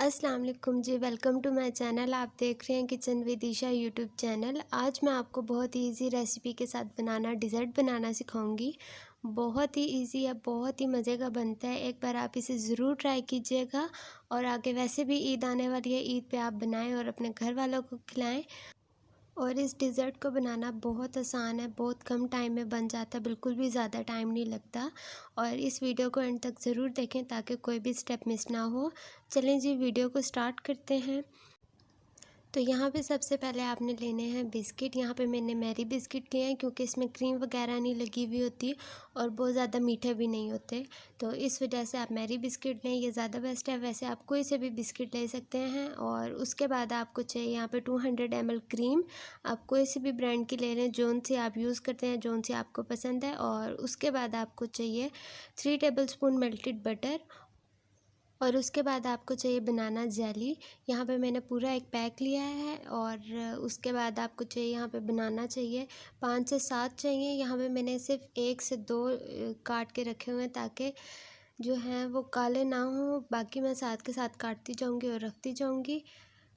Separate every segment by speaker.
Speaker 1: अस्सलाम वालेकुम जी, वेलकम टू माय चैनल। आप देख रहे हैं kitchen with Isha YouTube channel. आज मैं आपको बहुत ही इजी रेसिपी के साथ डेज़र्ट बनाना सिखाऊंगी। बहुत ही इजी है, बहुत ही मज़े का बनता है। एक बार आप इसे ज़रूर ट्राई कीजिएगा। और आगे वैसे भी ईद आने वाली है, ईद पे आप बनाएं और अपने घर वालों को खिलाएं। और इस डिज़र्ट को बनाना बहुत आसान है, बहुत कम टाइम में बन जाता है, बिल्कुल भी ज़्यादा टाइम नहीं लगता। और इस वीडियो को एंड तक ज़रूर देखें ताकि कोई भी स्टेप मिस ना हो। चलें जी, वीडियो को स्टार्ट करते हैं। तो यहाँ पे सबसे पहले आपने लेने हैं बिस्किट। यहाँ पे मैंने मैरी बिस्किट लिए हैं क्योंकि इसमें क्रीम वगैरह नहीं लगी हुई होती और बहुत ज़्यादा मीठे भी नहीं होते। तो इस वजह से आप मैरी बिस्किट लें, ये ज़्यादा बेस्ट है। वैसे आप कोई से भी बिस्किट ले सकते हैं। और उसके बाद आपको चाहिए यहाँ पे 200 ml क्रीम। आप कोई सी भी ब्रांड की ले लें, जौन सी आप यूज़ करते हैं, जौन सी आपको पसंद है। और उसके बाद आपको चाहिए 3 टेबलस्पून मेल्टेड बटर। और उसके बाद आपको चाहिए बनाना जेली। यहाँ पे मैंने पूरा एक पैक लिया है। और उसके बाद आपको चाहिए यहाँ पे बनाना चाहिए 5 से 7 चाहिए। यहाँ पे मैंने सिर्फ 1 से 2 काट के रखे हुए हैं ताकि जो हैं वो काले ना हो। बाकी मैं साथ के साथ काटती जाऊँगी और रखती जाऊँगी।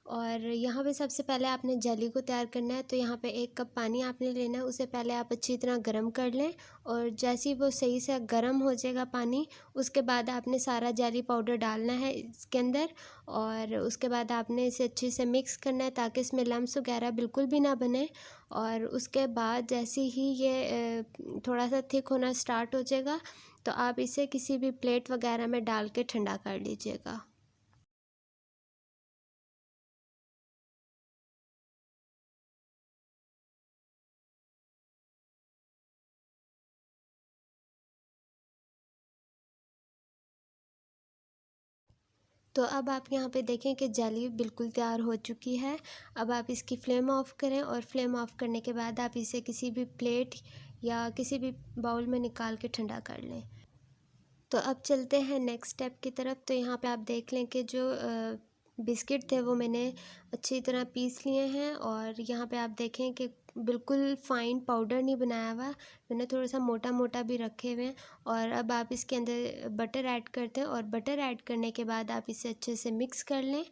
Speaker 1: और यहाँ पे सबसे पहले आपने जेली को तैयार करना है। तो यहाँ पे 1 कप पानी आपने लेना है, उसे पहले आप अच्छी तरह गर्म कर लें। और जैसे ही वो सही से गर्म हो जाएगा पानी, उसके बाद आपने सारा जेली पाउडर डालना है इसके अंदर। और उसके बाद आपने इसे अच्छे से मिक्स करना है ताकि इसमें लम्स वगैरह बिल्कुल भी ना बने। और उसके बाद जैसे ही ये थोड़ा सा थिक होना स्टार्ट हो जाएगा, तो आप इसे किसी भी प्लेट वगैरह में डाल के ठंडा कर लीजिएगा। तो अब आप यहाँ पे देखें कि जेली बिल्कुल तैयार हो चुकी है। अब आप इसकी फ्लेम ऑफ़ करें और फ्लेम ऑफ़ करने के बाद आप इसे किसी भी प्लेट या किसी भी बाउल में निकाल के ठंडा कर लें। तो अब चलते हैं नेक्स्ट स्टेप की तरफ। तो यहाँ पे आप देख लें कि जो बिस्किट थे वो मैंने अच्छी तरह पीस लिए हैं। और यहाँ पे आप देखें कि बिल्कुल फ़ाइन पाउडर नहीं बनाया हुआ, मैंने थोड़ा सा मोटा मोटा भी रखे हुए हैं। और अब आप इसके अंदर बटर ऐड करते हैं और बटर ऐड करने के बाद आप इसे अच्छे से मिक्स कर लें।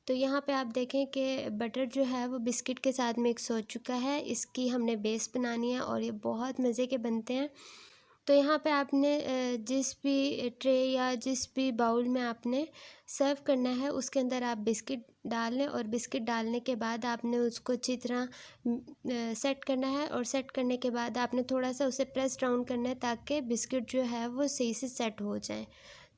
Speaker 1: तो यहाँ पे आप देखें कि बटर जो है वो बिस्किट के साथ मिक्स हो चुका है। इसकी हमने बेस बनानी है और ये बहुत मज़े के बनते हैं। तो यहाँ पे आपने जिस भी ट्रे या जिस भी बाउल में आपने सर्व करना है, उसके अंदर आप बिस्किट डाल लें। और बिस्किट डालने के बाद आपने उसको अच्छी तरह सेट करना है। और सेट करने के बाद आपने थोड़ा सा उसे प्रेस डाउन करना है ताकि बिस्किट जो है वो सही से सेट हो जाए।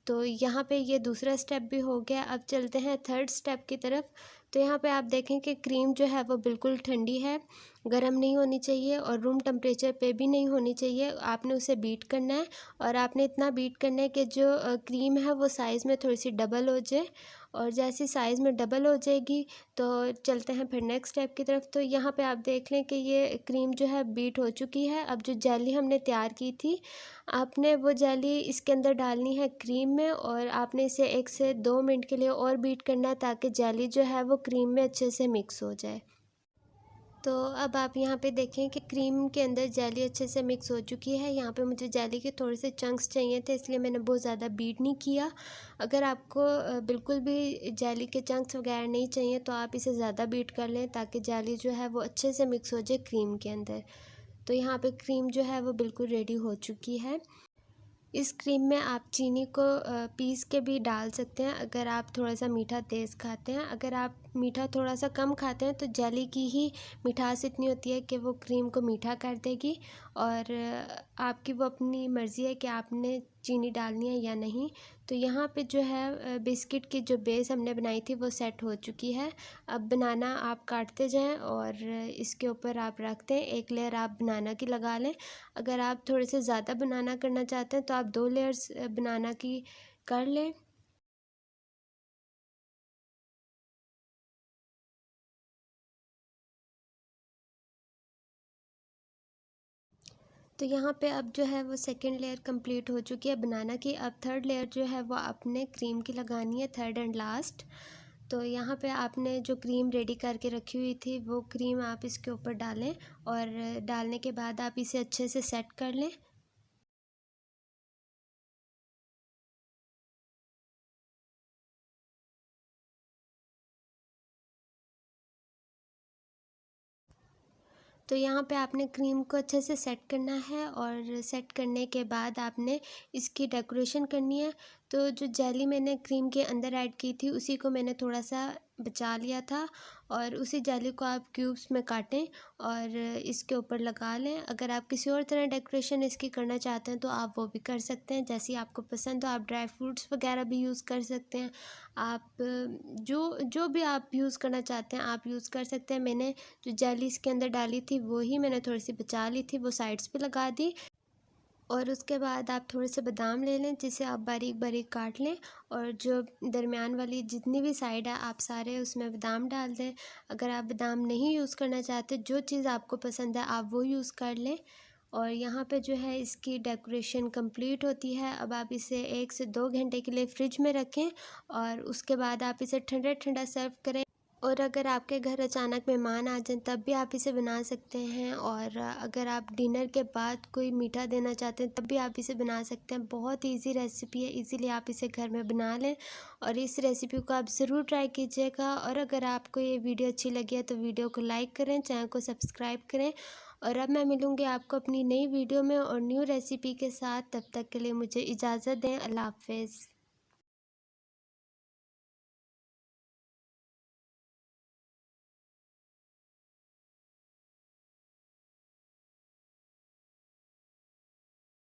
Speaker 1: तो यहाँ पे ये दूसरा स्टेप भी हो गया। अब चलते हैं थर्ड स्टेप की तरफ। तो यहाँ पे आप देखें कि क्रीम जो है वो बिल्कुल ठंडी है, गर्म नहीं होनी चाहिए और रूम टेम्परेचर पे भी नहीं होनी चाहिए। आपने उसे बीट करना है। और आपने इतना बीट करना है कि जो क्रीम है वो साइज़ में थोड़ी सी डबल हो जाए। और जैसी साइज़ में डबल हो जाएगी तो चलते हैं फिर नेक्स्ट स्टेप की तरफ। तो यहाँ पे आप देख लें कि ये क्रीम जो है बीट हो चुकी है। अब जो जेली हमने तैयार की थी, आपने वो जेली इसके अंदर डालनी है क्रीम में। और आपने इसे 1 से 2 मिनट के लिए और बीट करना है ताकि जेली जो है वो क्रीम में अच्छे से मिक्स हो जाए। तो अब आप यहाँ पे देखें कि क्रीम के अंदर जेली अच्छे से मिक्स हो चुकी है। यहाँ पे मुझे जेली के थोड़े से चंक्स चाहिए थे, इसलिए मैंने बहुत ज़्यादा बीट नहीं किया। अगर आपको बिल्कुल भी जेली के चंक्स वगैरह नहीं चाहिए तो आप इसे ज़्यादा बीट कर लें ताकि जेली जो है वो अच्छे से मिक्स हो जाए क्रीम के अंदर। तो यहाँ पे क्रीम जो है वो बिल्कुल रेडी हो चुकी है। इस क्रीम में आप चीनी को पीस के भी डाल सकते हैं अगर आप थोड़ा सा मीठा तेज़ खाते हैं। अगर आप मीठा थोड़ा सा कम खाते हैं तो जेली की ही मिठास इतनी होती है कि वो क्रीम को मीठा कर देगी। और आपकी वो अपनी मर्ज़ी है कि आपने चीनी डालनी है या नहीं। तो यहाँ पे जो है बिस्किट की जो बेस हमने बनाई थी वो सेट हो चुकी है। अब बनाना आप काटते जाएं और इसके ऊपर आप रखते हैं। एक लेयर आप बनाना की लगा लें। अगर आप थोड़े से ज़्यादा बनाना करना चाहते हैं तो आप 2 लेयर्स बनाना की कर लें। तो यहाँ पे अब जो है वो सेकंड लेयर कंप्लीट हो चुकी है बनाना की। अब थर्ड लेयर जो है वो आपने क्रीम की लगानी है, थर्ड एंड लास्ट। तो यहाँ पे आपने जो क्रीम रेडी करके रखी हुई थी वो क्रीम आप इसके ऊपर डालें। और डालने के बाद आप इसे अच्छे से सेट कर लें। तो यहाँ पे आपने क्रीम को अच्छे से सेट करना है और सेट करने के बाद आपने इसकी डेकोरेशन करनी है। तो जो जेली मैंने क्रीम के अंदर ऐड की थी उसी को मैंने थोड़ा सा बचा लिया था और उसी जेली को आप क्यूब्स में काटें और इसके ऊपर लगा लें। अगर आप किसी और तरह डेकोरेशन इसकी करना चाहते हैं तो आप वो भी कर सकते हैं, जैसी आपको पसंद हो। आप ड्राई फ्रूट्स वगैरह भी यूज़ कर सकते हैं। आप जो जो भी आप यूज़ करना चाहते हैं आप यूज़ कर सकते हैं। मैंने जो जेली इसके अंदर डाली थी वो ही मैंने थोड़ी सी बचा ली थी, वो साइड्स पे लगा दी। और उसके बाद आप थोड़े से बादाम ले लें जिसे आप बारीक बारीक काट लें और जो दरमियान वाली जितनी भी साइड है आप सारे उसमें बादाम डाल दें। अगर आप बादाम नहीं यूज़ करना चाहते, जो चीज़ आपको पसंद है आप वो यूज़ कर लें। और यहाँ पे जो है इसकी डेकोरेशन कंप्लीट होती है। अब आप इसे 1 से 2 घंटे के लिए फ्रिज में रखें और उसके बाद आप इसे ठंडा ठंडा सर्व करें। और अगर आपके घर अचानक मेहमान आ जाएं तब भी आप इसे बना सकते हैं। और अगर आप डिनर के बाद कोई मीठा देना चाहते हैं तब भी आप इसे बना सकते हैं। बहुत इजी रेसिपी है, इजीली आप इसे घर में बना लें और इस रेसिपी को आप ज़रूर ट्राई कीजिएगा। और अगर आपको ये वीडियो अच्छी लगी है तो वीडियो को लाइक करें, चैनल को सब्सक्राइब करें। और अब मैं मिलूँगी आपको अपनी नई वीडियो में और न्यू रेसिपी के साथ। तब तक के लिए मुझे इजाज़त दें। अल्लाह हाफ़िज़।